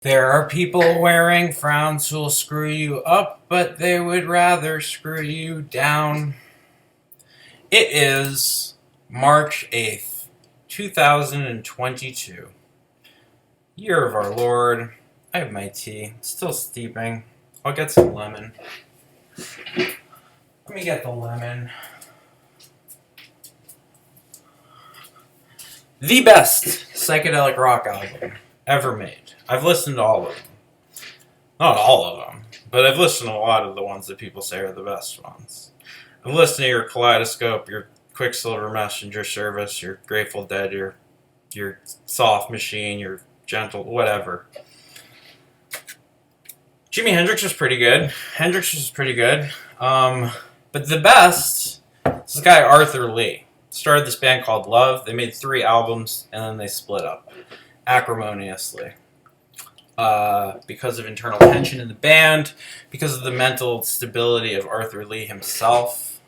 There are people wearing frowns who'll screw you up, but they would rather screw you down. It is March 8th, 2022. Year of our Lord. I have my tea. It's still steeping. I'll get some lemon. Let me get the lemon. The best psychedelic rock album ever made. I've listened to all of them. Not all of them, but I've listened to a lot of the ones that people say are the best ones. I've listened to your Kaleidoscope, your Quicksilver Messenger Service, your Grateful Dead, your Soft Machine, your Gentle, whatever. Jimi Hendrix was pretty good. But the best is this guy Arthur Lee. Started this band called Love. They made 3 albums and then they split up acrimoniously. Because of internal tension in the band, because of the mental stability of Arthur Lee himself.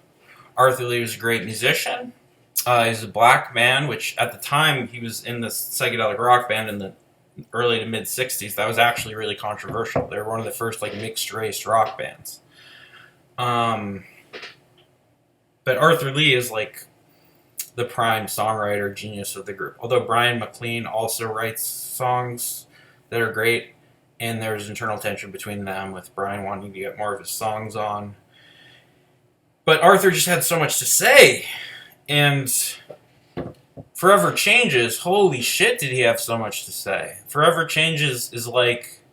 Arthur Lee was a great musician. He's a black man, which at the time he was in this psychedelic rock band in the early to mid 60s. That was actually really controversial. They were one of the first mixed race rock bands. But Arthur Lee is the prime songwriter genius of the group. Although Brian McLean also writes songs that are great, and there's internal tension between them with Brian wanting to get more of his songs on. But Arthur just had so much to say, and Forever Changes, holy shit did he have so much to say. Forever Changes is like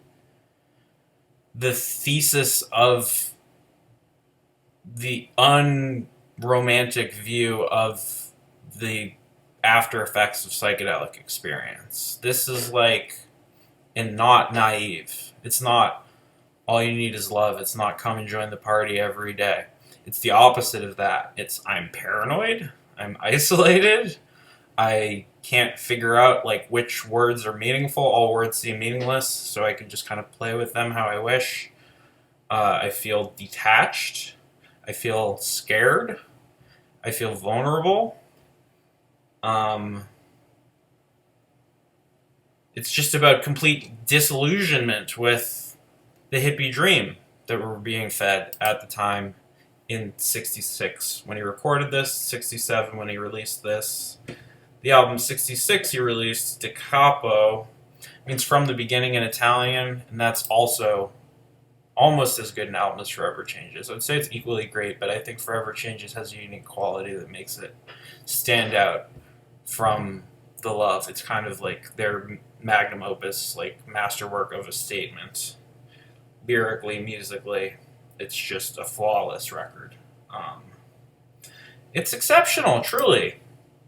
the thesis of the unromantic view of the after effects of psychedelic experience. This is and not naive. It's not all you need is love. It's not come and join the party every day. It's the opposite of that. It's I'm paranoid. I'm isolated. I can't figure out which words are meaningful. All words seem meaningless, so I can just kind of play with them how I wish. I feel detached. I feel scared. I feel vulnerable. It's just about complete disillusionment with the hippie dream that we're being fed at the time in 66 when he recorded this, 67 when he released this. The album 66 he released, Capo, means from the beginning in Italian, and that's also almost as good an album as Forever Changes. I would say it's equally great, but I think Forever Changes has a unique quality that makes it stand out from the Love. It's kind of like their magnum opus, masterwork of a statement. Lyrically, musically, it's just a flawless record. It's exceptional, truly.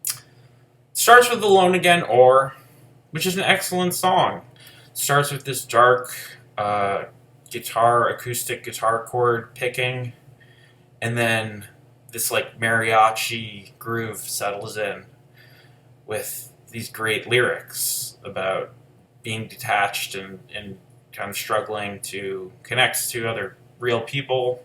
It starts with Alone Again Or, which is an excellent song. It starts with this dark acoustic guitar chord picking, and then this mariachi groove settles in with these great lyrics about being detached and kind of struggling to connect to other real people.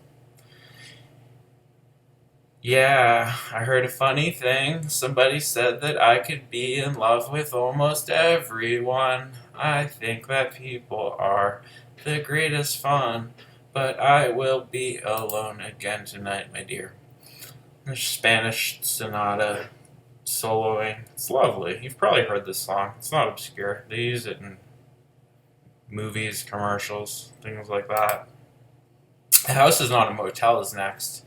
Yeah, I heard a funny thing. Somebody said that I could be in love with almost everyone. I think that people are the greatest fun, but I will be alone again tonight, my dear. There's Spanish sonata soloing. It's lovely. You've probably heard this song. It's not obscure. They use it in movies, commercials, things like that. The House Is Not a Motel is next.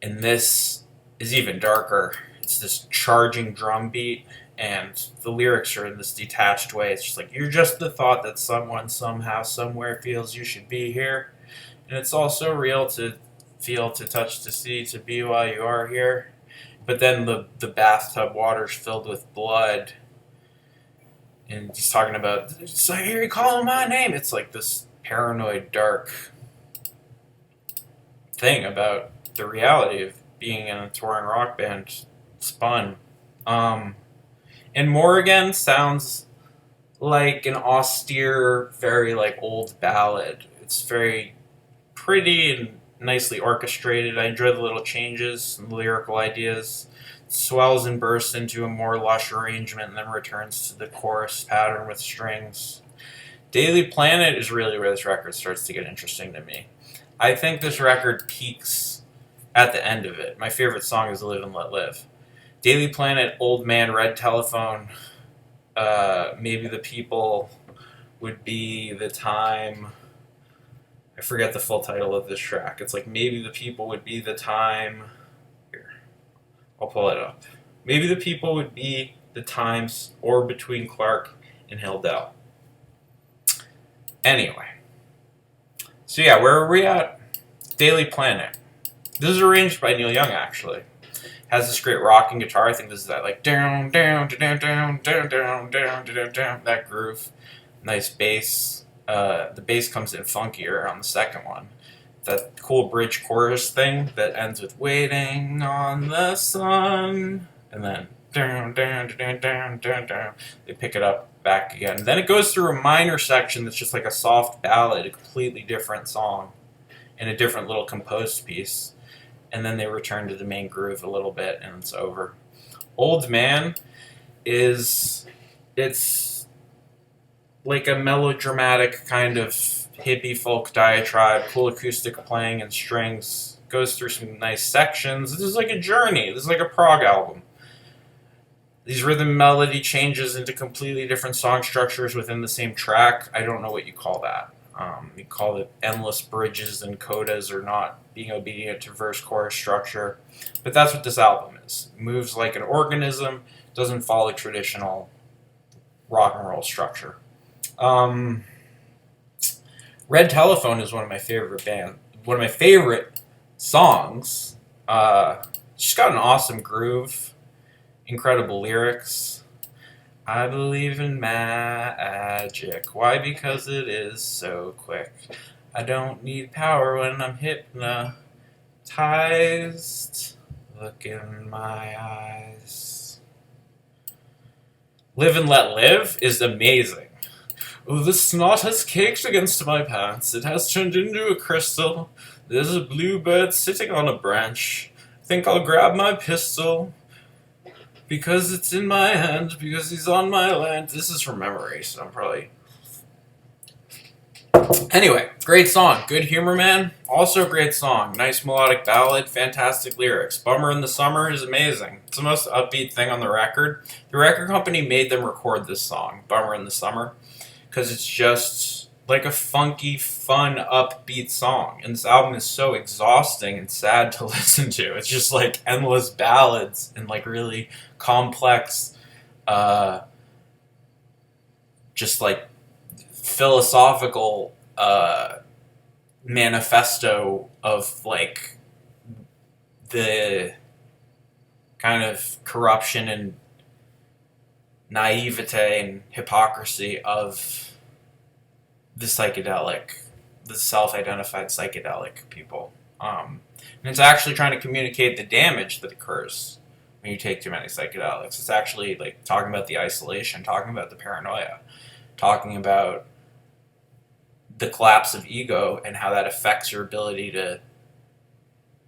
And this is even darker. It's this charging drum beat, and the lyrics are in this detached way. It's just you're just the thought that someone, somehow, somewhere feels you should be here. And it's also real to feel, to touch, to see, to be while you are here. But then the bathtub water's filled with blood. And he's talking about, so I hear you calling my name. It's this paranoid, dark thing about the reality of being in a touring rock band spun. And Morrigan sounds like an austere, very old ballad. It's very pretty and nicely orchestrated. I enjoy the little changes and lyrical ideas. It swells and bursts into a more lush arrangement and then returns to the chorus pattern with strings. Daily Planet is really where this record starts to get interesting to me. I think this record peaks at the end of it. My favorite song is Live and Let Live. Daily Planet, Old Man, Red Telephone, Maybe the People would be the time. I forget the full title of this track. It's like Maybe the People would be the time. Here, I'll pull it up. Maybe the People would be the times, or Between Clark and Hildell. Anyway. So yeah, where are we at? Daily Planet. This is arranged by Neil Young, actually. Has this great rocking guitar. I think this is that like down, down, down, down, down, down, down, down, down, that groove. Nice bass. The bass comes in funkier on the second one. That cool bridge chorus thing that ends with waiting on the sun, and then down, down, down, down, down, down. They pick it up back again. And then it goes through a minor section that's just like a soft ballad, a completely different song, and a different little composed piece. And then they return to the main groove a little bit, and it's over. Old Man it's like a melodramatic kind of hippie folk diatribe, cool acoustic playing and strings, goes through some nice sections. This is like a journey. This is like a prog album. These rhythm melody changes into completely different song structures within the same track. I don't know what you call that. You call it endless bridges and codas, or not being obedient to verse-chorus structure. But that's what this album is. It moves like an organism, doesn't follow traditional rock and roll structure. Red Telephone is one of my favorite songs. She's got an awesome groove, incredible lyrics. I believe in magic. Why? Because it is so quick. I don't need power when I'm hypnotized. Look in my eyes. Live and Let Live is amazing. Oh, the snot has caked against my pants. It has turned into a crystal. There's a bluebird sitting on a branch. Think I'll grab my pistol. Because it's in my hand, because he's on my land. This is from memory, so I'm probably... Anyway, great song. Good humor, man. Also a great song. Nice melodic ballad, fantastic lyrics. Bummer in the Summer is amazing. It's the most upbeat thing on the record. The record company made them record this song, Bummer in the Summer, because it's just like a funky, fun, upbeat song. And this album is so exhausting and sad to listen to. It's just like endless ballads and like really complex, just like philosophical manifesto of like the kind of corruption and naivete and hypocrisy of the self-identified psychedelic people. And it's actually trying to communicate the damage that occurs when you take too many psychedelics. It's actually like talking about the isolation, talking about the paranoia, talking about the collapse of ego and how that affects your ability to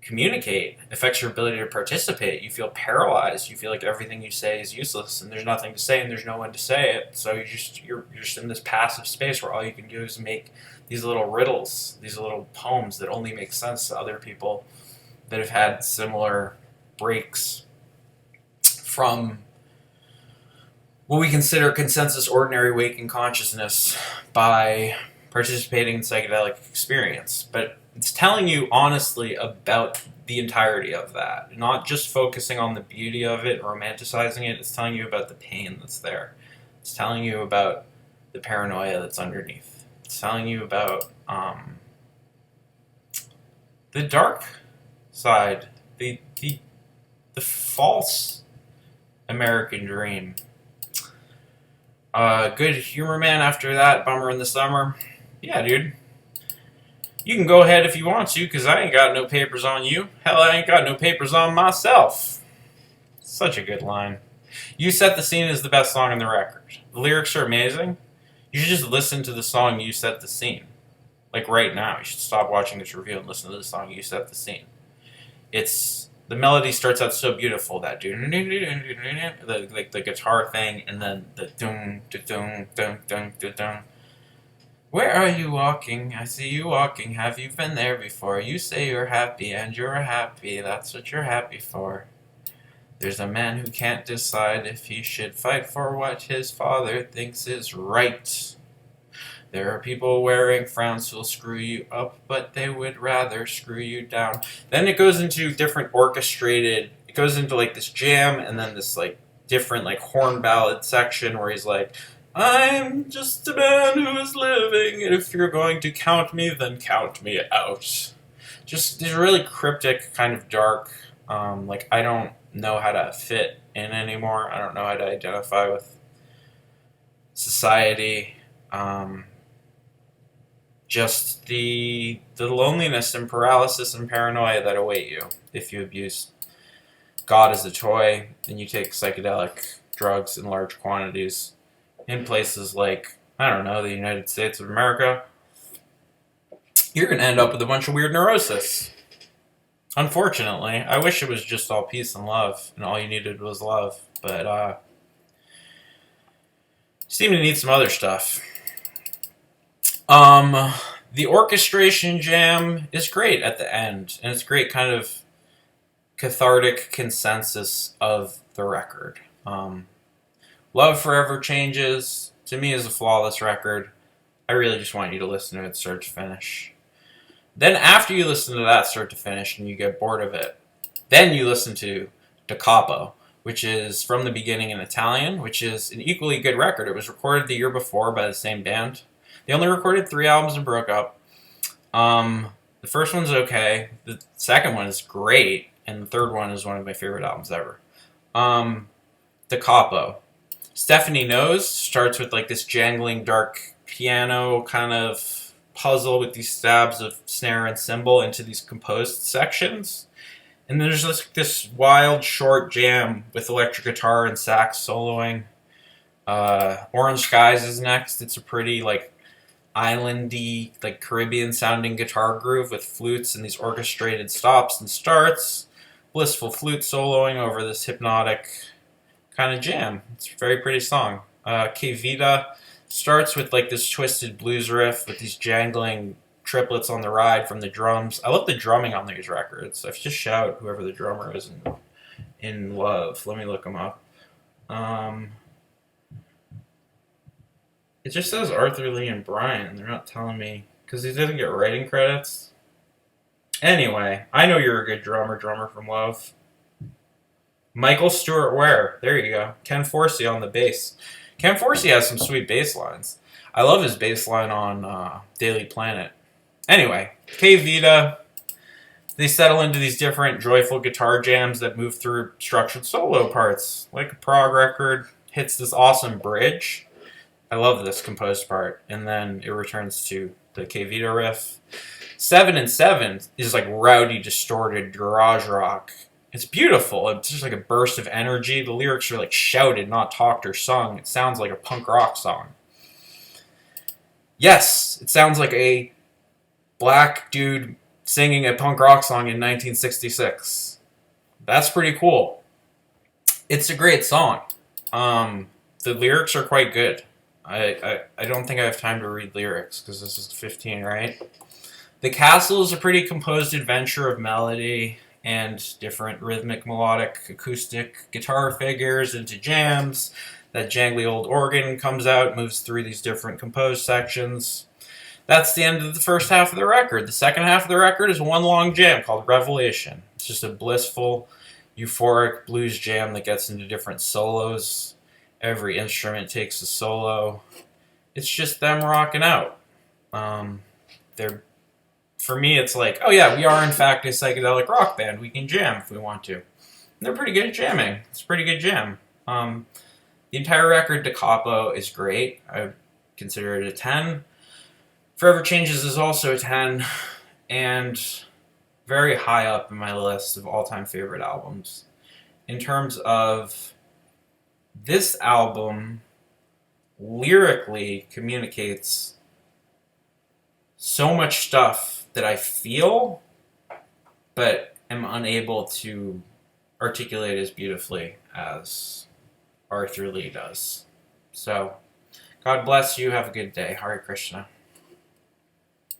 communicate, affects your ability to participate. You feel paralyzed. You feel like everything you say is useless, and there's nothing to say, and there's no one to say it. So you're just in this passive space where all you can do is make these little riddles, these little poems that only make sense to other people that have had similar breaks from what we consider consensus ordinary waking consciousness by participating in psychedelic experience. But it's telling you honestly about the entirety of that, not just focusing on the beauty of it, romanticizing it. It's telling you about the pain that's there. It's telling you about the paranoia that's underneath. It's telling you about the dark side, the false American dream. Good humor, man. After that, Bummer in the Summer. Yeah, dude. You can go ahead if you want to, because I ain't got no papers on you. Hell, I ain't got no papers on myself. Such a good line. You Set the Scene is the best song on the record. The lyrics are amazing. You should just listen to the song You Set the Scene. Like right now. You should stop watching this review and listen to the song You Set the Scene. The melody starts out so beautiful, that like the guitar thing, and then the dum dum dum dum dum dum. Where are you walking? I see you walking. Have you been there before? You say you're happy, and you're happy. That's what you're happy for. There's a man who can't decide if he should fight for what his father thinks is right. There are people wearing frowns who'll screw you up, but they would rather screw you down. Then it goes into different orchestrated, it goes into like this jam and then this like different like horn ballad section where he's like, I'm just a man who is living, and if you're going to count me, then count me out. Just these really cryptic, kind of dark, like I don't know how to fit in anymore. I don't know how to identify with society. Just the loneliness and paralysis and paranoia that await you if you abuse God as a toy and you take psychedelic drugs in large quantities in places like, I don't know, the United States of America. You're going to end up with a bunch of weird neurosis. Unfortunately, I wish it was just all peace and love and all you needed was love, but you seem to need some other stuff. The orchestration jam is great at the end, and it's great kind of cathartic consensus of the record. Love Forever Changes, to me, is a flawless record. I really just want you to listen to it start to finish. Then after you listen to that start to finish and you get bored of it, then you listen to Capo, which is From the Beginning in Italian, which is an equally good record. It was recorded the year before by the same band. They only recorded 3 albums and broke up. The first one's okay. The second one is great. And the third one is one of my favorite albums ever. Capo. Stephanie Knows starts with like this jangling dark piano kind of puzzle with these stabs of snare and cymbal into these composed sections. And then there's this wild short jam with electric guitar and sax soloing. Orange Skies is next. It's a pretty like islandy, like Caribbean sounding guitar groove with flutes and these orchestrated stops and starts. Blissful flute soloing over this hypnotic kind of jam. It's a very pretty song. Que Vida starts with like this twisted blues riff with these jangling triplets on the ride from the drums. I love the drumming on these records. I just shout whoever the drummer is in Love. Let me look him up. It just says Arthur Lee and Brian. They're not telling me because he doesn't get writing credits. Anyway, I know you're a good drummer from Love. Michael Stewart Ware. There you go. Ken Forsey on the bass. Ken Forsey has some sweet bass lines. I love his bass line on Daily Planet. Anyway, Que Vida. They settle into these different joyful guitar jams that move through structured solo parts. Like a prog record hits this awesome bridge. I love this composed part. And then it returns to the Que Vida riff. 7 and 7 is like rowdy, distorted garage rock. It's beautiful. It's just like a burst of energy. The lyrics are like shouted, not talked or sung. It sounds like a punk rock song. Yes, it sounds like a black dude singing a punk rock song in 1966. That's pretty cool. It's a great song. The lyrics are quite good. I don't think I have time to read lyrics because this is 15, right? The Castle is a pretty composed adventure of melody and different rhythmic, melodic, acoustic guitar figures into jams. That jangly old organ comes out, moves through these different composed sections. That's the end of the first half of the record. The second half of the record is one long jam called Revelation. It's just a blissful, euphoric blues jam that gets into different solos. Every instrument takes a solo. It's just them rocking out. For me, it's like, oh yeah, we are in fact a psychedelic rock band. We can jam if we want to. And they're pretty good at jamming. It's a pretty good jam. The entire record, Da Capo, is great. I would consider it a 10. Forever Changes is also a 10. And very high up in my list of all-time favorite albums. In terms of this album, lyrically communicates so much stuff that I feel, but am unable to articulate as beautifully as Arthur Lee does. So, God bless you. Have a good day. Hare Krishna.